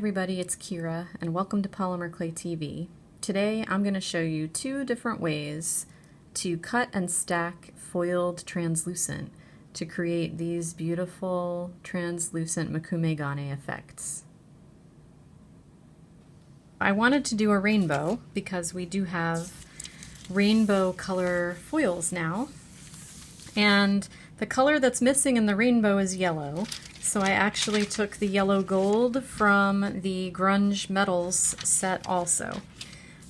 everybody, it's Kira and welcome to Polymer Clay TV. Today I'm going to show you two different ways to cut and stack foiled translucent to create these beautiful translucent Mokume Gane effects. I wanted to do a rainbow because we do have rainbow color foils now, and the color that's missing in the rainbow is yellow. So I actually took the yellow gold from the Grunge Metals set also.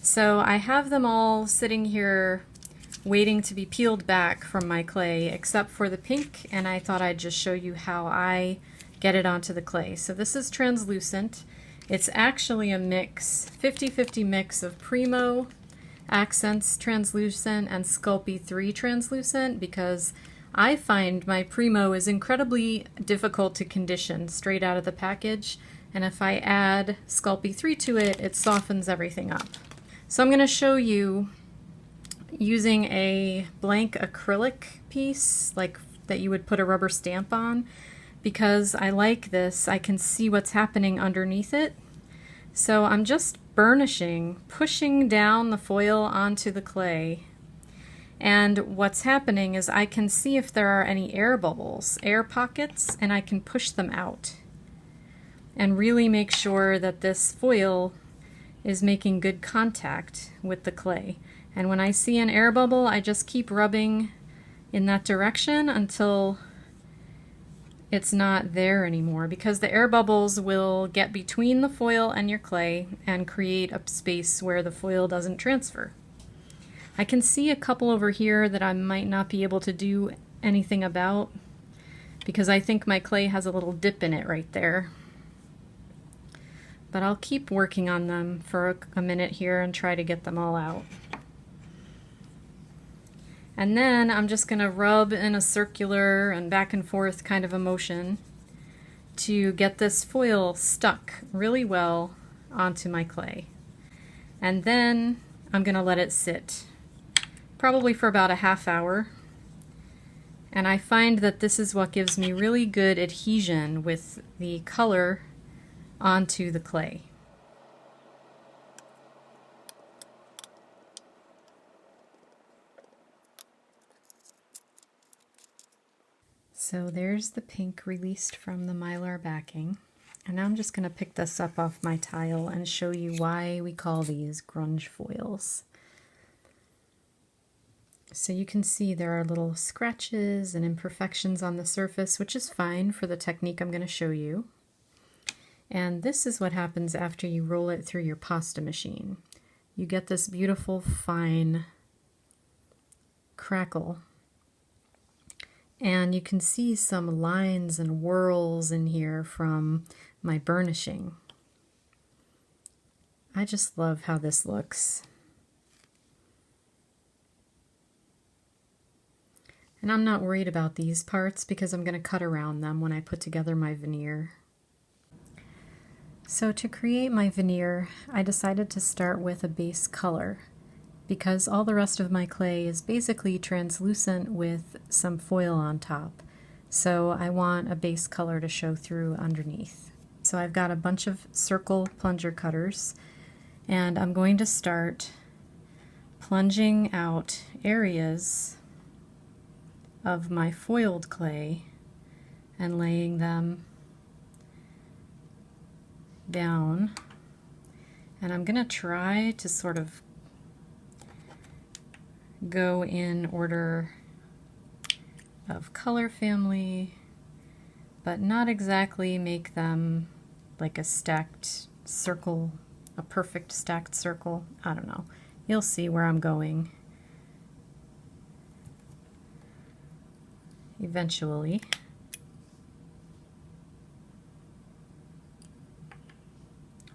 So I have them all sitting here waiting to be peeled back from my clay except for the pink, and I thought I'd just show you how I get it onto the clay. So this is translucent. It's actually a mix, 50-50 mix of Primo Accents Translucent and Sculpey 3 Translucent, because I find my Primo is incredibly difficult to condition straight out of the package, and if I add Sculpey 3 to it, it softens everything up. So I'm going to show you using a blank acrylic piece, like that you would put a rubber stamp on, because I like this. I can see what's happening underneath it. So I'm just burnishing, pushing down the foil onto the clay. And what's happening is I can see if there are any air bubbles, air pockets, and I can push them out and really make sure that this foil is making good contact with the clay. And when I see an air bubble, I just keep rubbing in that direction until it's not there anymore, because the air bubbles will get between the foil and your clay and create a space where the foil doesn't transfer. I can see a couple over here that I might not be able to do anything about because I think my clay has a little dip in it right there. But I'll keep working on them for a minute here and try to get them all out. And then I'm just going to rub in a circular and back and forth kind of a motion to get this foil stuck really well onto my clay. And then I'm going to let it sit, probably for about a half hour. And I find that this is what gives me really good adhesion with the color onto the clay. So there's the pink released from the Mylar backing. And now I'm just going to pick this up off my tile and show you why we call these grunge foils. So you can see there are little scratches and imperfections on the surface, which is fine for the technique I'm going to show you. And this is what happens after you roll it through your pasta machine. You get this beautiful fine crackle. And you can see some lines and whorls in here from my burnishing. I just love how this looks. And I'm not worried about these parts because I'm going to cut around them when I put together my veneer. So to create my veneer, I decided to start with a base color, because all the rest of my clay is basically translucent with some foil on top. So I want a base color to show through underneath. So I've got a bunch of circle plunger cutters, and I'm going to start plunging out areas of my foiled clay and laying them down. And I'm going to try to sort of go in order of color family, but not exactly make them like a stacked circle, a perfect stacked circle. I don't know. You'll see where I'm going eventually.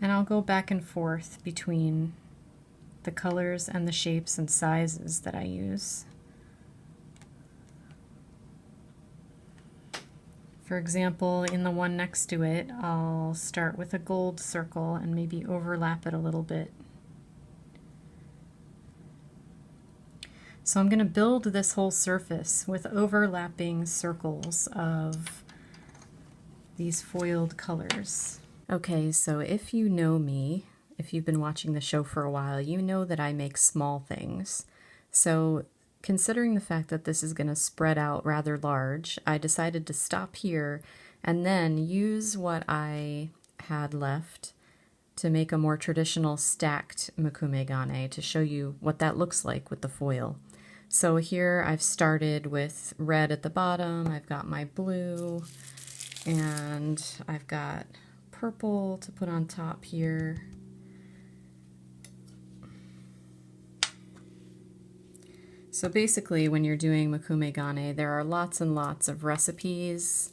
And I'll go back and forth between the colors and the shapes and sizes that I use. For example, in the one next to it, I'll start with a gold circle and maybe overlap it a little bit. So I'm going to build this whole surface with overlapping circles of these foiled colors. Okay, so if you know me, if you've been watching the show for a while, you know that I make small things. So considering the fact that this is going to spread out rather large, I decided to stop here and then use what I had left to make a more traditional stacked Mokume Gane to show you what that looks like with the foil. So here I've started with red at the bottom, I've got my blue, and I've got purple to put on top here. So basically when you're doing Mokume Gane, there are lots and lots of recipes,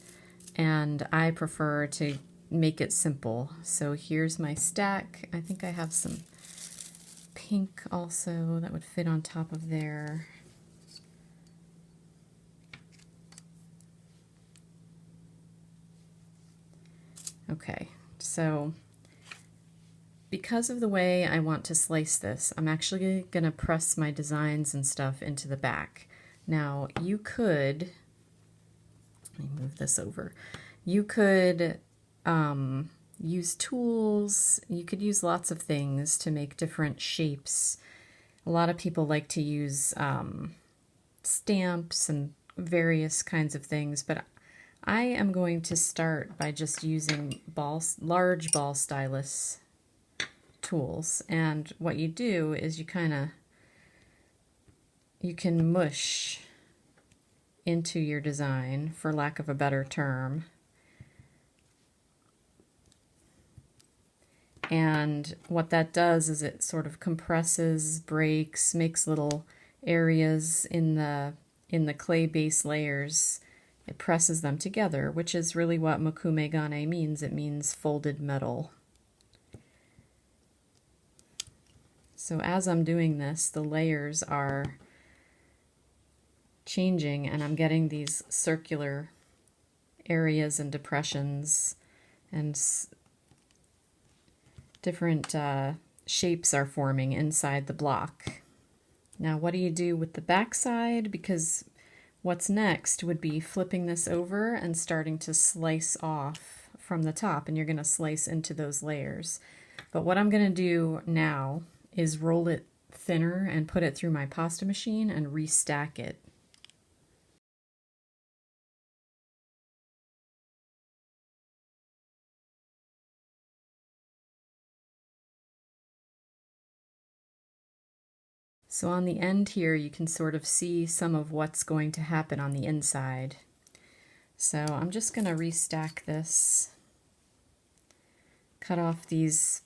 and I prefer to make it simple. So here's my stack. I think I have some pink also that would fit on top of there. Okay, so because of the way I want to slice this, I'm actually going to press my designs and stuff into the back. Now you could, let me move this over, you could use tools, you could use lots of things to make different shapes. A lot of people like to use stamps and various kinds of things, but I am going to start by just using large ball stylus tools. And what you do is you can mush into your design, for lack of a better term. And what that does is it sort of compresses, breaks, makes little areas in the clay base layers. It presses them together, which is really what Mokume Gane means. It means folded metal. So as I'm doing this, the layers are changing and I'm getting these circular areas and depressions, and different shapes are forming inside the block. Now what do you do with the back side? Because what's next would be flipping this over and starting to slice off from the top, and you're going to slice into those layers. But what I'm going to do now is roll it thinner and put it through my pasta machine and restack it. So on the end here you can sort of see some of what's going to happen on the inside. So I'm just going to restack this, cut off these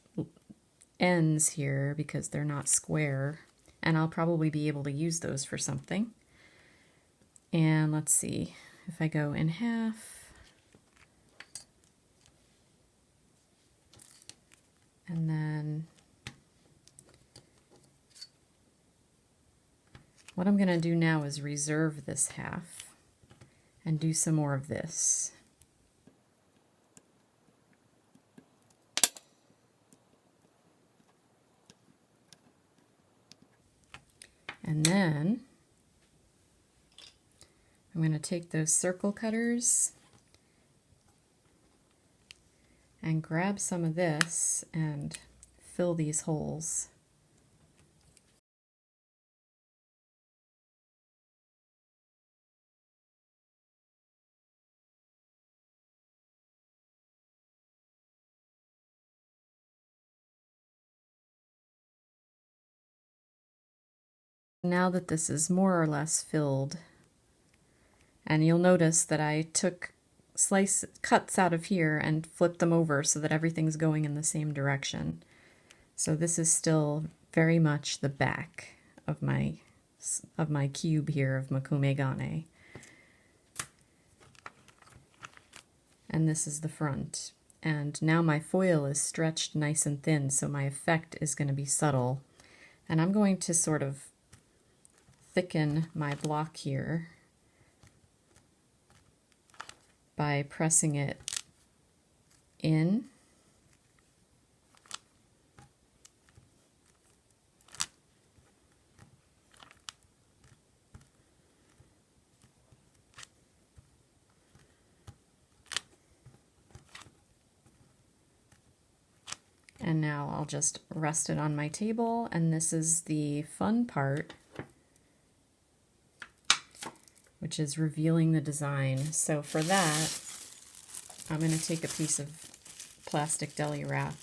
ends here because they're not square, and I'll probably be able to use those for something. And let's see, if I go in half, and then what I'm going to do now is reserve this half and do some more of this. And then I'm going to take those circle cutters and grab some of this and fill these holes. Now that this is more or less filled, and you'll notice that I took cuts out of here and flipped them over so that everything's going in the same direction. So this is still very much the back of my cube here of Mokume Gane. And this is the front. And now my foil is stretched nice and thin, so my effect is going to be subtle. And I'm going to sort of thicken my block here by pressing it in. And now I'll just rest it on my table, and this is the fun part, which is revealing the design. So for that, I'm going to take a piece of plastic deli wrap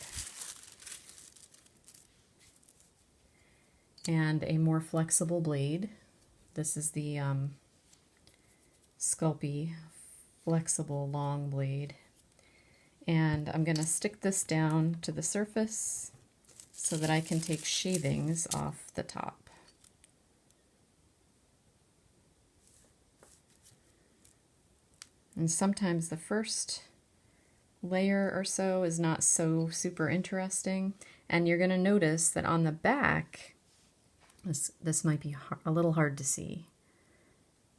and a more flexible blade. This is the Sculpey flexible long blade. And I'm going to stick this down to the surface so that I can take shavings off the top. And sometimes the first layer or so is not so super interesting, and you're going to notice that on the back, this might be a little hard to see,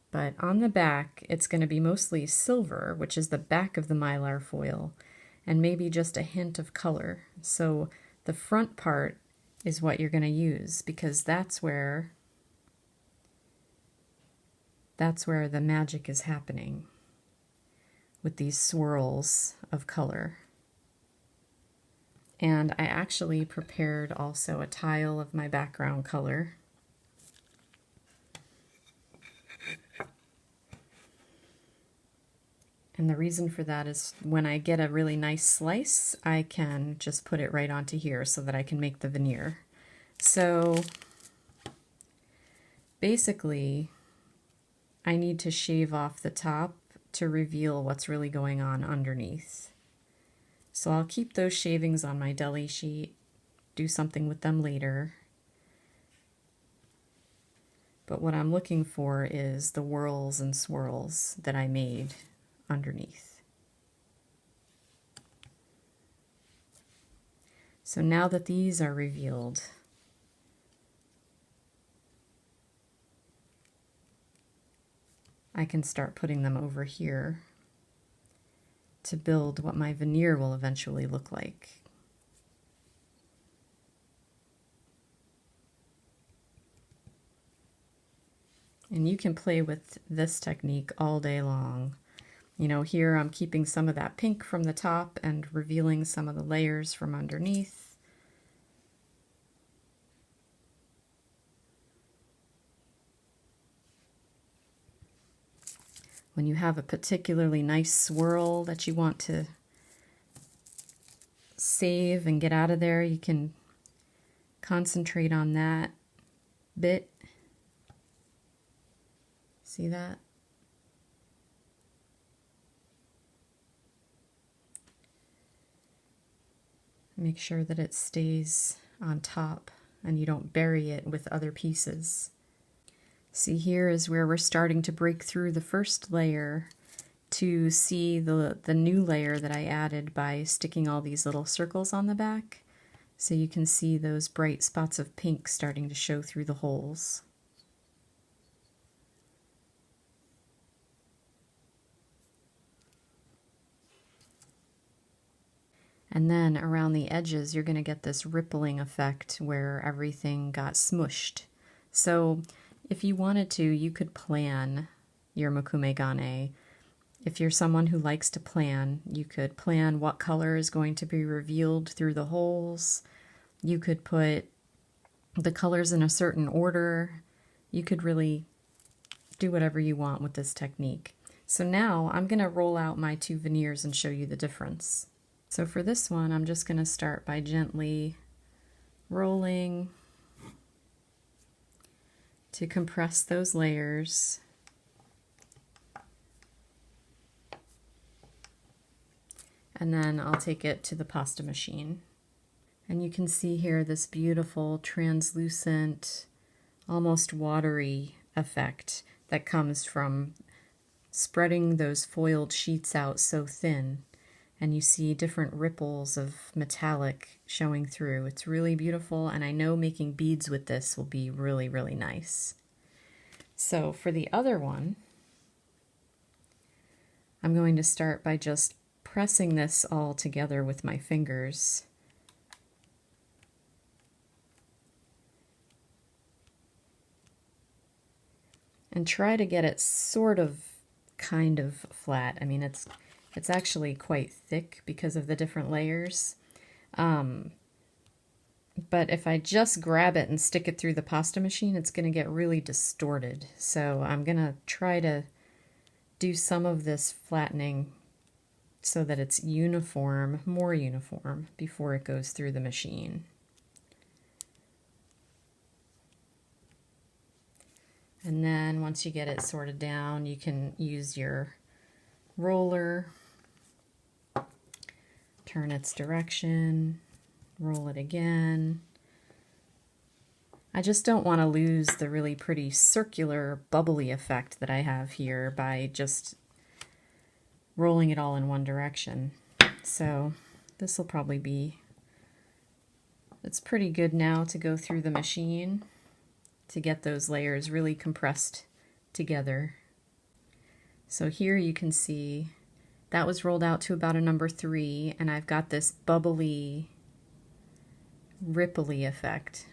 but on the back it's going to be mostly silver, which is the back of the mylar foil, and maybe just a hint of color. So the front part is what you're going to use, because that's where the magic is happening with these swirls of color. And I actually prepared also a tile of my background color. And the reason for that is when I get a really nice slice, I can just put it right onto here so that I can make the veneer. So basically, I need to shave off the top to reveal what's really going on underneath. So I'll keep those shavings on my deli sheet, do something with them later. But what I'm looking for is the whorls and swirls that I made underneath. So now that these are revealed, I can start putting them over here to build what my veneer will eventually look like. And you can play with this technique all day long. You know, here I'm keeping some of that pink from the top and revealing some of the layers from underneath. When you have a particularly nice swirl that you want to save and get out of there, you can concentrate on that bit. See that? Make sure that it stays on top and you don't bury it with other pieces. See, here is where we're starting to break through the first layer to see the new layer that I added by sticking all these little circles on the back. So you can see those bright spots of pink starting to show through the holes. And then around the edges, you're going to get this rippling effect where everything got smooshed. So if you wanted to, you could plan your Mokume Gane. If you're someone who likes to plan, you could plan what color is going to be revealed through the holes. You could put the colors in a certain order. You could really do whatever you want with this technique. So now I'm going to roll out my two veneers and show you the difference. So for this one, I'm just going to start by gently rolling to compress those layers. And then I'll take it to the pasta machine. And you can see here this beautiful translucent, almost watery effect that comes from spreading those foiled sheets out so thin. And you see different ripples of metallic showing through. It's really beautiful, and I know making beads with this will be really, really nice. So for the other one, I'm going to start by just pressing this all together with my fingers. And try to get it sort of, kind of flat. I mean, it's actually quite thick because of the different layers. but if I just grab it and stick it through the pasta machine, it's going to get really distorted. So I'm going to try to do some of this flattening so that it's uniform, more uniform, before it goes through the machine. And then once you get it sorted down, you can use your roller, turn its direction, roll it again. I just don't want to lose the really pretty circular bubbly effect that I have here by just rolling it all in one direction. So this will probably be, it's pretty good now to go through the machine to get those layers really compressed together. So here you can see that was rolled out to about a number 3, and I've got this bubbly, ripply effect,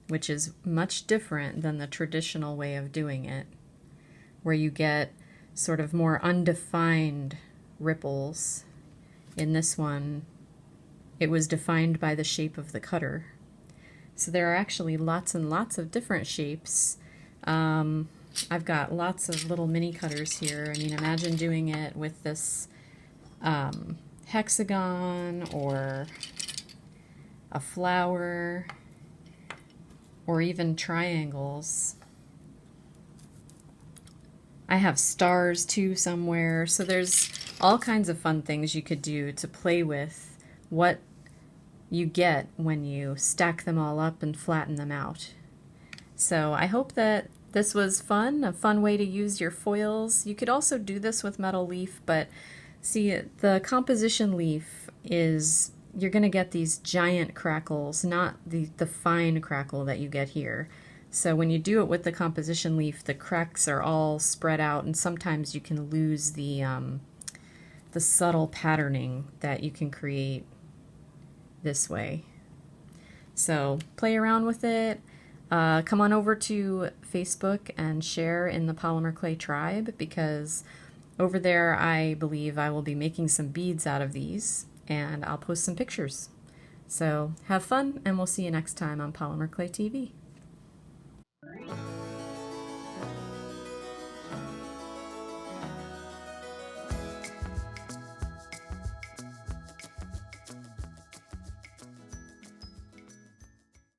which is much different than the traditional way of doing it, where you get sort of more undefined ripples. In this one, it was defined by the shape of the cutter. So there are actually lots and lots of different shapes. I've got lots of little mini cutters here. I mean, imagine doing it with this hexagon or a flower or even triangles. I have stars too somewhere. So there's all kinds of fun things you could do to play with what you get when you stack them all up and flatten them out. So I hope that this was fun, a fun way to use your foils. You could also do this with metal leaf, but see, the composition leaf is, you're going to get these giant crackles, not the fine crackle that you get here. So when you do it with the composition leaf, the cracks are all spread out, and sometimes you can lose the subtle patterning that you can create this way. So play around with it. Come on over to Facebook and share in the Polymer Clay Tribe, because over there I believe I will be making some beads out of these, and I'll post some pictures. So have fun, and we'll see you next time on Polymer Clay TV.